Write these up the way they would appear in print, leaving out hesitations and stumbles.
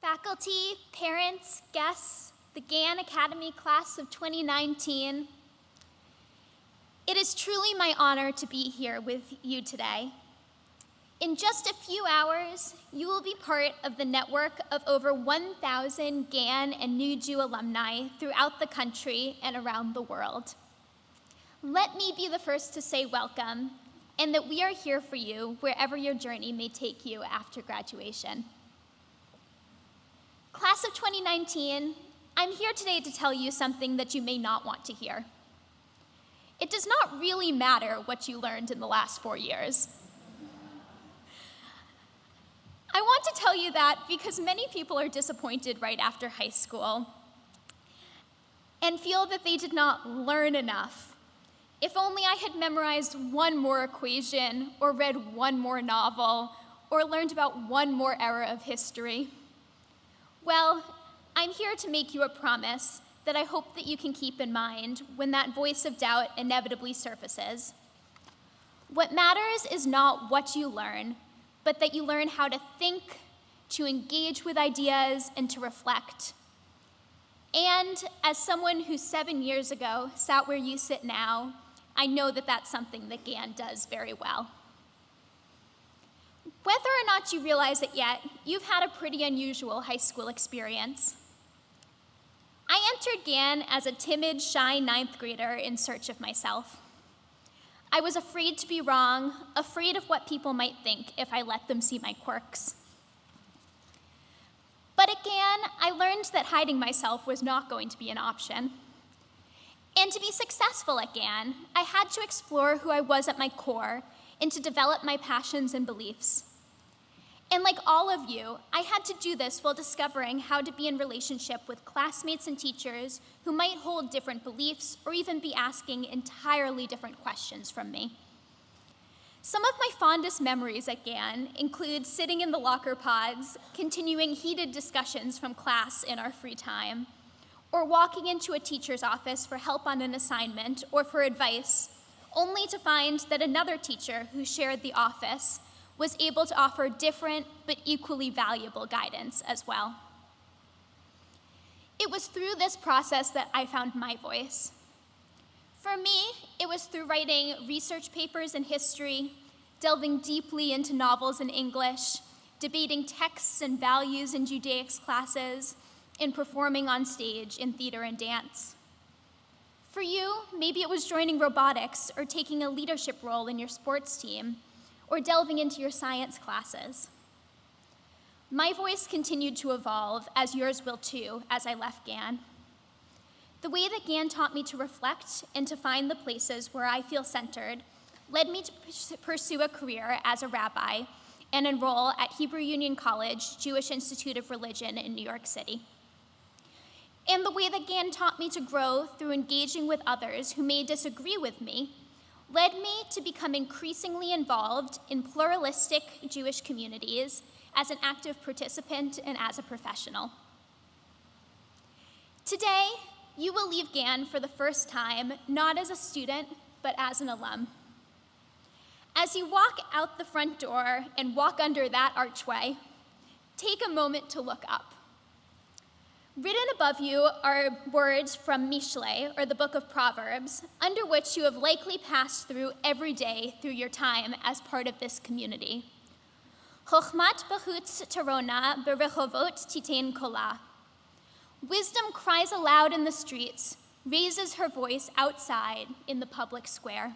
Faculty, parents, guests, the GAN Academy class of 2019, it is truly my honor to be here with you today. In just a few hours, you will be part of the network of over 1,000 GAN and NUJU alumni throughout the country and around the world. Let me be the first to say welcome, and that we are here for you wherever your journey may take you after graduation. Class of 2019, I'm here today to tell you something that you may not want to hear. It does not really matter what you learned in the last 4 years. I want to tell you that because many people are disappointed right after high school and feel that they did not learn enough. If only I had memorized one more equation, or read one more novel, or learned about one more era of history. Well, I'm here to make you a promise that I hope that you can keep in mind when that voice of doubt inevitably surfaces. What matters is not what you learn, but that you learn how to think, to engage with ideas, and to reflect. And as someone who 7 years ago sat where you sit now, I know that that's something that GAN does very well. Whether or not you realize it yet, you've had a pretty unusual high school experience. I entered GAN as a timid, shy 9th grader in search of myself. I was afraid to be wrong, afraid of what people might think if I let them see my quirks. But at GAN, I learned that hiding myself was not going to be an option. And to be successful at GAN, I had to explore who I was at my core and to develop my passions and beliefs. And like all of you, I had to do this while discovering how to be in relationship with classmates and teachers who might hold different beliefs or even be asking entirely different questions from me. Some of my fondest memories at GAN include sitting in the locker pods, continuing heated discussions from class in our free time, or walking into a teacher's office for help on an assignment or for advice, only to find that another teacher who shared the office was able to offer different but equally valuable guidance as well. It was through this process that I found my voice. For me, it was through writing research papers in history, delving deeply into novels in English, debating texts and values in Judaics classes, and performing on stage in theater and dance. For you, maybe it was joining robotics or taking a leadership role in your sports team, or delving into your science classes. My voice continued to evolve, as yours will too, as I left GAN. The way that GAN taught me to reflect and to find the places where I feel centered led me to pursue a career as a rabbi and enroll at Hebrew Union College, Jewish Institute of Religion in New York City. And the way that GAN taught me to grow through engaging with others who may disagree with me led me to become increasingly involved in pluralistic Jewish communities as an active participant and as a professional. Today, you will leave GAN for the first time, not as a student, but as an alum. As you walk out the front door and walk under that archway, take a moment to look up. Written above you are words from Mishle, or the book of Proverbs, under which you have likely passed through every day through your time as part of this community. Chochmat b'chutz tarona b'rechovot titein kola. Wisdom cries aloud in the streets, raises her voice outside in the public square.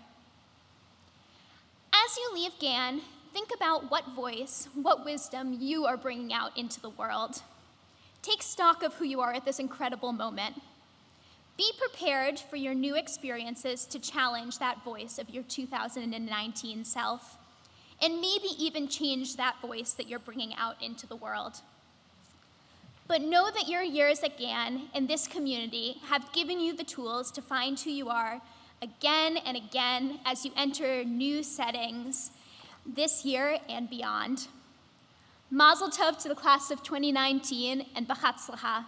As you leave GAN, think about what voice, what wisdom you are bringing out into the world. Take stock of who you are at this incredible moment. Be prepared for your new experiences to challenge that voice of your 2019 self, and maybe even change that voice that you're bringing out into the world. But know that your years at GAN and this community have given you the tools to find who you are again and again as you enter new settings this year and beyond. Mazel tov to the class of 2019 and b'chatzlacha.